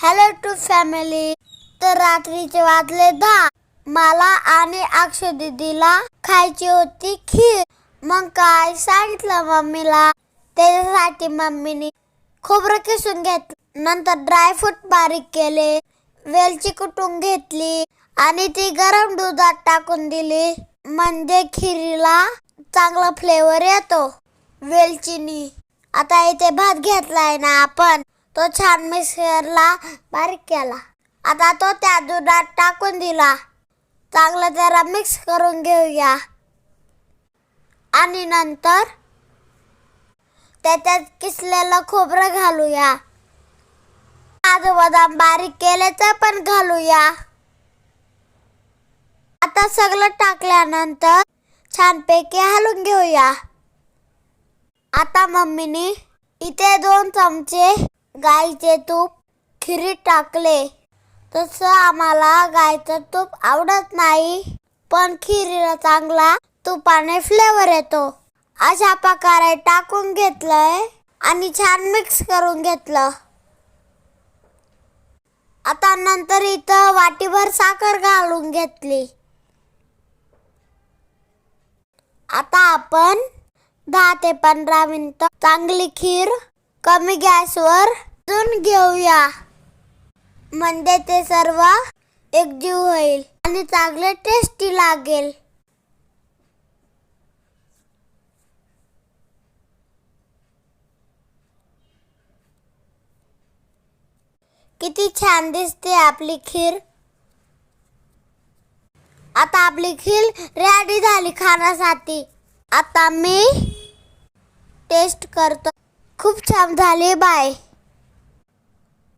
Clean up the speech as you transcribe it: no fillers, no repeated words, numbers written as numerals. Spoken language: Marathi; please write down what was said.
Hello to family. तर रात्रीचे वाजले 10. मला आणि अक्षय दीदीला खायची होती खीर. मग काय सांगितलं मम्मीला. त्याच्यासाठी मम्मीने खोबरं किसून घेतलं, नंतर ड्रायफ्रूट बारीक केले, वेलची कुटून घेतली आणि ती गरम दुधात टाकून दिली. म्हणजे खिरीला चांगला फ्लेवर येतो वेलचीनी. आता इथे भात घेतलाय ना आपण, तो छान मिक्सरला बारीक केला. आता तो त्या दुधात टाकून दिला. चांगलं जरा मिक्स करून घेऊया आणि नंतर त्याच्यात किसलेलं खोबरं घालूया. काजू बदाम बारीक केल्याचं पण घालूया. आता सगळं टाकल्यानंतर छानपैकी हलवून घेऊया. आता मम्मीने इथे 2 चमचे गाईचे तूप खिरीत टाकले. तसं आम्हाला गाईचं तूप आवडत नाही, पण खिरीला चांगला तुपाने फ्लेवर येतो. अशा प्रकारे टाकून घेतलंय आणि छान मिक्स करून घेतलं. आता नंतर इथं वाटीभर साखर घालून घेतली. आता आपण 10 ते 15 मिनिटं चांगली खीर कमी गॅसवर भाजून घेऊया. म्हणजे ते सर्व एकजीव होईल आणि चांगले टेस्टी लागेल. किती छान दिसते आपली खीर. आता आपली खीर रेडी झाली खाण्यासाठी. आता मी टेस्ट करतो. खूप छान झाली. बाय.